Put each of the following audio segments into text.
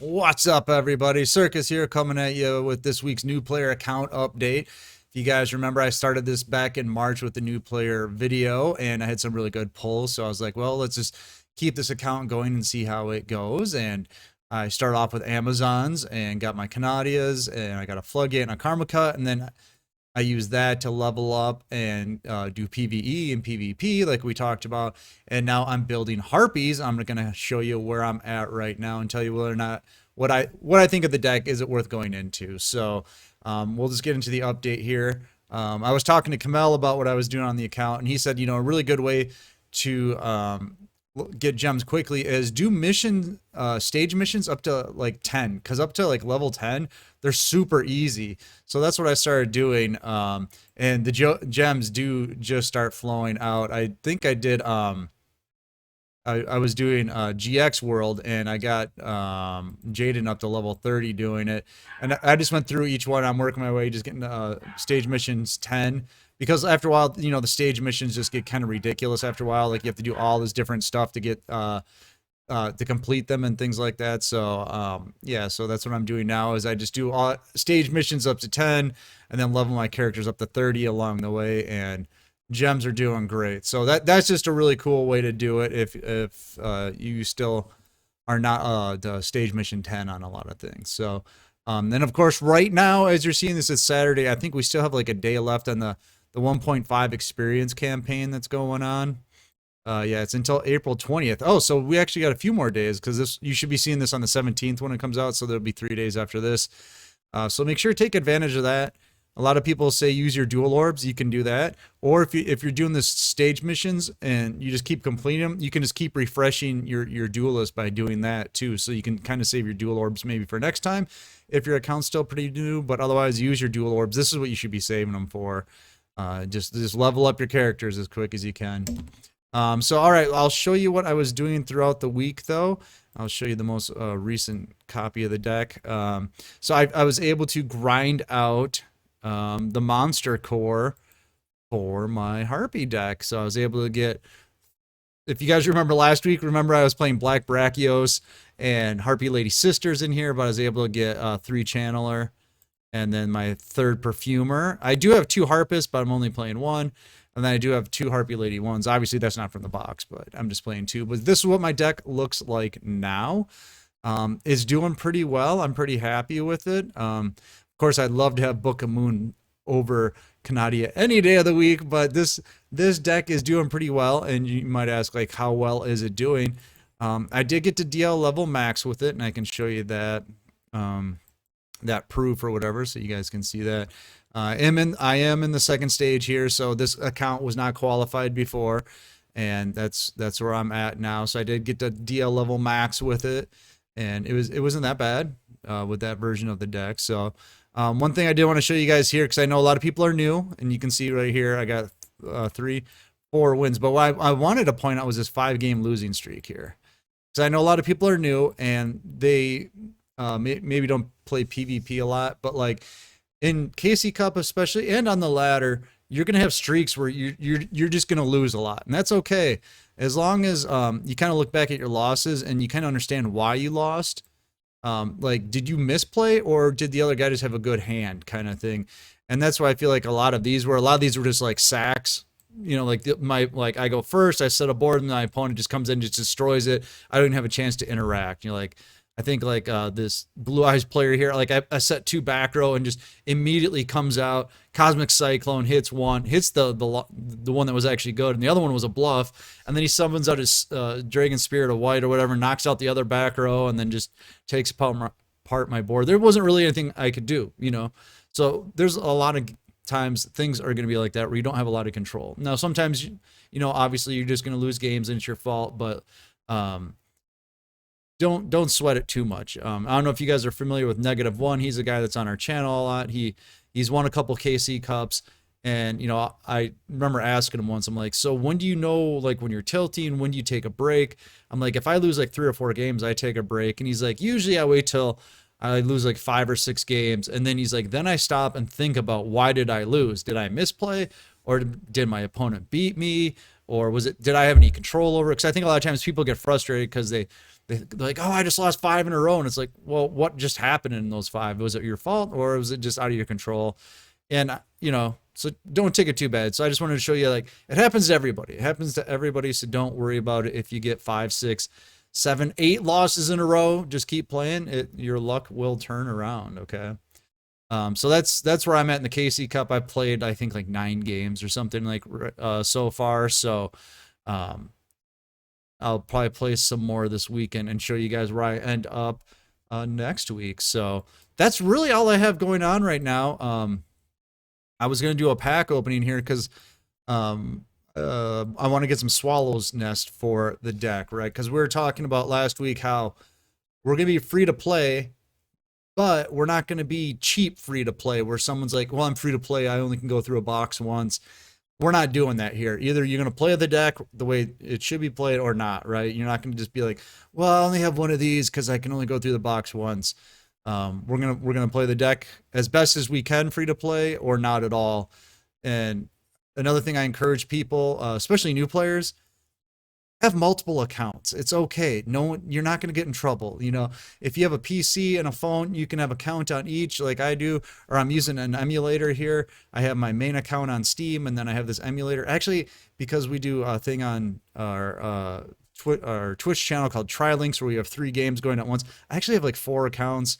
What's up, everybody? Circus here, coming at you with this week's new player account update. If you guys remember, I started this back in March with the new player video, and I had some really good pulls. So I was like, well, let's just keep this account going and see how it goes. And I started off with Amazons and got my Canadias, and I got a Floodgate and a Karma Cut, and then I use that to level up and do PvE and PvP like we talked about. And now I'm building Harpies. I'm going to show you where I'm at right now and tell you whether or not what I think of the deck. Is it worth going into? So we'll just get into the update here. I was talking to Kamel about what I was doing on the account, and he said, you know, a really good way to get gems quickly is do stage missions up to like 10, because up to like level 10 they're super easy. So that's what I started doing, and the gems do just start flowing out. I think I did I was doing GX World, and I got Jaden up to level 30 doing it, and I just went through each one. I'm working my way, just getting stage missions 10, because after a while, you know, the stage missions just get kind of ridiculous after a while. Like, you have to do all this different stuff to get to complete them and things like that. So yeah, so that's what I'm doing now, is I just do all stage missions up to 10 and then level my characters up to 30 along the way, and gems are doing great. So that's just a really cool way to do it if you still are not the stage mission 10 on a lot of things. So then of course, right now, as you're seeing, this is Saturday. I think we still have like a day left on the 1.5 experience campaign that's going on. Yeah, it's until April 20th. Oh, so we actually got a few more days, because you should be seeing this on the 17th when it comes out. So there'll be 3 days after this. So make sure to take advantage of that. A lot of people say use your dual orbs. You can do that. Or if you're doing this stage missions and you just keep completing them, you can just keep refreshing your duelist by doing that too. So you can kind of save your dual orbs maybe for next time if your account's still pretty new. But otherwise, use your dual orbs. This is what you should be saving them for. Just level up your characters as quick as you can. So all right, I'll show you what I was doing throughout the week, though. I'll show you the most recent copy of the deck. So I was able to grind out the monster core for my Harpy deck. So I was able to get, if you guys remember last week, remember I was playing Black Brachios and Harpy Lady Sisters in here, but I was able to get 3 Channeler and then my 3rd Perfumer. I do have 2 Harpists, but I'm only playing 1. And then I do have 2 Harpy Lady 1s. Obviously, that's not from the box, but I'm just playing 2. But this is what my deck looks like now. It's doing pretty well. I'm pretty happy with it. Of course, I'd love to have Book of Moon over Canadia any day of the week, but this deck is doing pretty well. And you might ask, like, how well is it doing? I did get to DL level max with it, and I can show you that that proof or whatever, so you guys can see that. I am in the 2nd stage here, so this account was not qualified before, and that's where I'm at now. So I did get to DL level max with it, and it wasn't that bad with that version of the deck. So one thing I did want to show you guys here, because I know a lot of people are new, and you can see right here I got 4 wins. But what I wanted to point out was this 5-game losing streak here, because I know a lot of people are new and they maybe don't play PvP a lot, but like in KC Cup especially, and on the ladder, you're gonna have streaks where you're just gonna lose a lot, and that's okay, as long as you kind of look back at your losses and you kind of understand why you lost. Like, did you misplay, or did the other guy just have a good hand, kind of thing? And that's why I feel like a lot of these were just like sacks. You know, like I go first, I set a board, and my opponent just comes in and just destroys it. I don't even have a chance to interact. You know, like, I think like this Blue Eyes player here, like I set 2 back row and just immediately comes out. Cosmic Cyclone hits the one that was actually good, and the other one was a bluff. And then he summons out his Dragon Spirit of White or whatever, knocks out the other back row, and then just takes apart my board. There wasn't really anything I could do, you know. So there's a lot of times things are going to be like that where you don't have a lot of control. Now sometimes, you know, obviously you're just going to lose games and it's your fault, but don't sweat it too much. I don't know if you guys are familiar with -1. He's a guy that's on our channel a lot. He's won a couple KC Cups, and you know, I remember asking him once, I'm like, so when do you know, like, when you're tilting, when do you take a break? I'm like, if I lose like 3 or 4 games, I take a break. And he's like, usually I wait till I lose like 5 or 6 games, and then he's like, then I stop and think about, why did I lose? Did I misplay, or did my opponent beat me, or did I have any control over it? Because I think a lot of times people get frustrated because they they're like, oh, I just lost 5 in a row. And it's like, well, what just happened in those 5? Was it your fault or was it just out of your control? And, so don't take it too bad. So I just wanted to show you, like, it happens to everybody. It happens to everybody. So don't worry about it. If you get 5, 6, 7, 8 losses in a row, just keep playing. Your luck will turn around. Okay. So that's where I'm at in the KC Cup. I played, I think, like 9 games or something like so far. So um, I'll probably play some more this weekend and show you guys where I end up next week. So that's really all I have going on right now. I was gonna do a pack opening here because I want to get some Swallow's Nest for the deck, right? Because we were talking about last week how we're gonna be free to play, but we're not going to be cheap free to play where someone's like, well, I'm free to play, I only can go through a box once. We're not doing that here. Either you're going to play the deck the way it should be played or not, right? You're not going to just be like, well, I only have one of these because I can only go through the box once. We're gonna play the deck as best as we can free to play or not at all. And another thing I encourage people, especially new players, have multiple accounts. It's okay. No, you're not going to get in trouble. If you have a PC and a phone, you can have an account on each, like I do, or I'm using an emulator here. I have my main account on Steam, and then I have this emulator. Actually, because we do a thing on our Twitch channel called Trilinks, where we have 3 games going at once. I actually have like 4 accounts.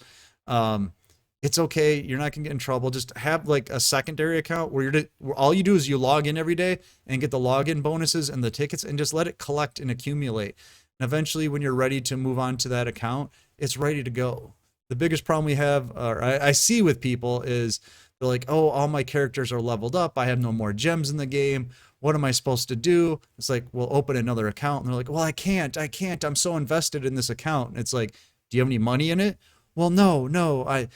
It's okay. You're not gonna get in trouble. Just have like a secondary account where all you do is you log in every day and get the login bonuses and the tickets and just let it collect and accumulate. And eventually when you're ready to move on to that account, it's ready to go. The biggest problem we have, or I see with people, is they're like, oh, all my characters are leveled up. I have no more gems in the game. What am I supposed to do? It's like, well, open another account. And they're like, well, I can't. I'm so invested in this account. And it's like, do you have any money in it? Well, no, I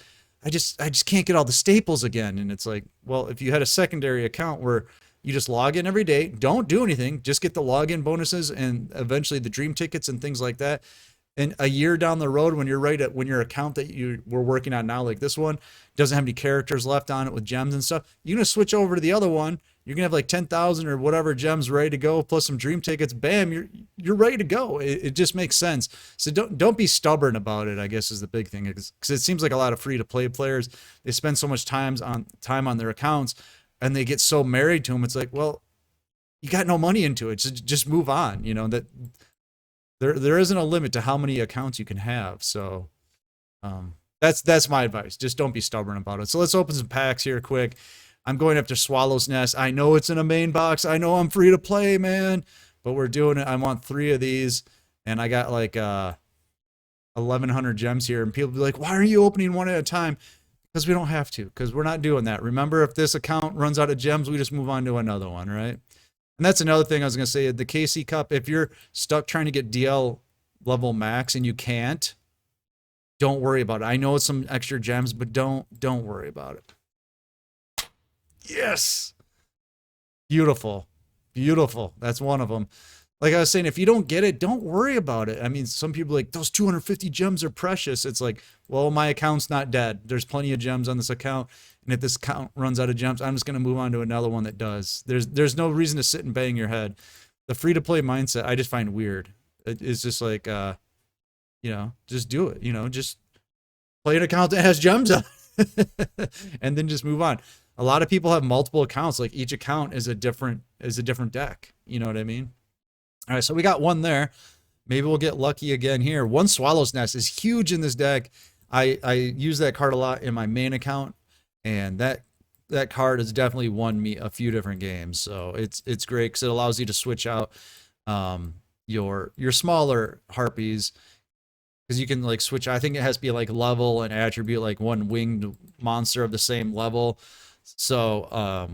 just can't get all the staples again. And it's like, well, if you had a secondary account where you just log in every day, don't do anything, just get the login bonuses and eventually the dream tickets and things like that. And a year down the road, when when your account that you were working on now, like this one, doesn't have any characters left on it with gems and stuff, you're gonna switch over to the other one. You're gonna have like 10,000 or whatever gems ready to go, plus some dream tickets. Bam, you're ready to go. It just makes sense. So don't be stubborn about it, I guess, is the big thing. Because it seems like a lot of free to play players, they spend so much time on their accounts, and they get so married to them. It's like, well, you got no money into it. Just move on. That there isn't a limit to how many accounts you can have. So that's my advice. Just don't be stubborn about it. So let's open some packs here quick. I'm going after Swallow's Nest. I know it's in a main box. I know I'm free to play, man, but we're doing it. I want 3 of these, and I got like 1,100 gems here, and people be like, why are you opening one at a time? Because we don't have to, because we're not doing that. Remember, if this account runs out of gems, we just move on to another one, right? And that's another thing I was going to say. The KC Cup, if you're stuck trying to get DL level max and you can't, don't worry about it. I know it's some extra gems, but don't worry about it. Yes. Beautiful. That's one of them. Like I was saying, if you don't get it, don't worry about it. I mean, some people are like, those 250 gems are precious. It's like, well, my account's not dead. There's plenty of gems on this account. And if this account runs out of gems, I'm just going to move on to another one that does. There's no reason to sit and bang your head. The free-to-play mindset, I just find weird. It's just like, just do it. Just play an account that has gems on it and then just move on. A lot of people have multiple accounts. Like each account is a different deck. You know what I mean? All right, so we got one there. Maybe we'll get lucky again here. One Swallow's Nest is huge in this deck. I use that card a lot in my main account, and that card has definitely won me a few different games. So it's great because it allows you to switch out your smaller Harpies, because you can like switch. I think it has to be like level and attribute, like one winged monster of the same level. So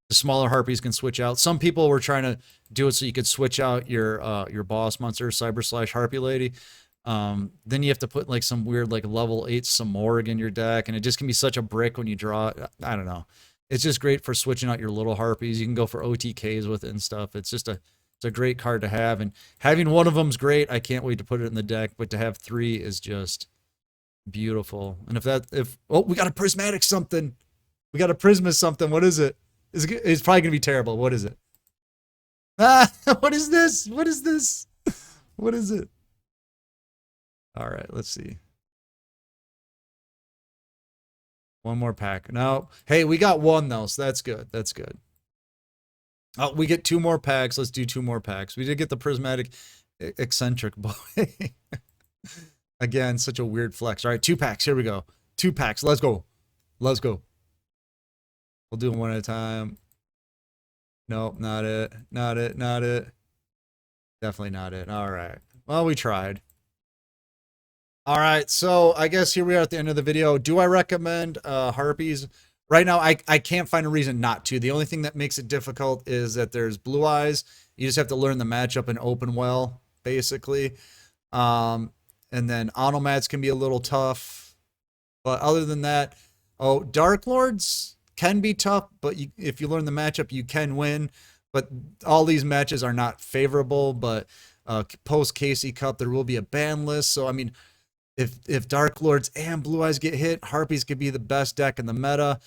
the smaller Harpies can switch out. Some people were trying to do it so you could switch out your boss monster, Cyber / Harpy Lady. Then you have to put like some weird like level 8 Samorg in your deck, and it just can be such a brick when you draw it. I don't know. It's just great for switching out your little Harpies. You can go for OTKs with it and stuff. It's a great card to have, and having one of them's great. I can't wait to put it in the deck, but to have 3 is just beautiful. And we got a prismatic something. We got a Prisma something. What is it? It's probably going to be terrible. What is it? What is this? What is it? All right, let's see. One more pack. No. Hey, we got one though, so that's good. That's good. Oh, we get 2 more packs. Let's do 2 more packs. We did get the prismatic eccentric boy. Again, such a weird flex. All right, 2 packs. Here we go. 2 packs. Let's go. Let's go. We'll do them one at a time. Nope, not it. Not it. Not it. Definitely not it. All right. Well, we tried. All right, so I guess here we are at the end of the video. Do I recommend Harpies? Right now, I can't find a reason not to. The only thing that makes it difficult is that there's blue eyes. You just have to learn the matchup and open well, basically. And then automats can be a little tough. But other than that, oh, Dark Lords can be tough, but if you learn the matchup, you can win. But all these matches are not favorable. But post Casey Cup, there will be a ban list. So, I mean, if Dark Lords and Blue Eyes get hit, Harpies could be the best deck in the meta.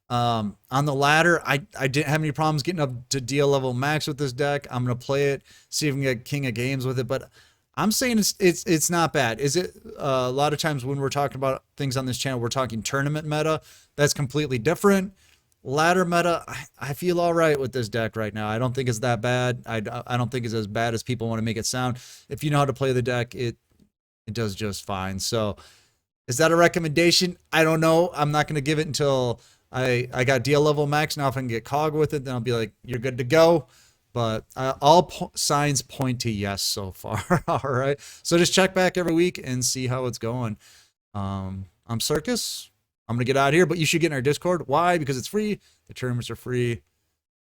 On the ladder, I didn't have any problems getting up to DL level max with this deck. I'm gonna play it, see if we can get King of Games with it. But I'm saying it's not bad. Is it? A lot of times when we're talking about things on this channel, we're talking tournament meta. That's completely different. Ladder meta, I feel all right with this deck right now. I don't think it's that bad. I don't think it's as bad as people want to make it sound. If you know how to play the deck, it does just fine. So is that a recommendation? I don't know. I'm not going to give it until I got DL level max. Now if I can get Cog with it, then I'll be like, you're good to go. But all signs point to yes so far. All right. So just check back every week and see how it's going. I'm Circus. I'm going to get out of here, but you should get in our Discord. Why? Because it's free. The tournaments are free.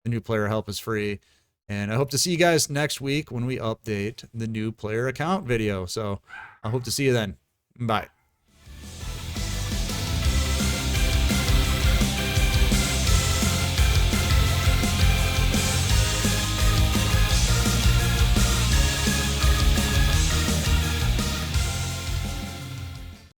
The new player help is free. And I hope to see you guys next week when we update the new player account video. So I hope to see you then. Bye.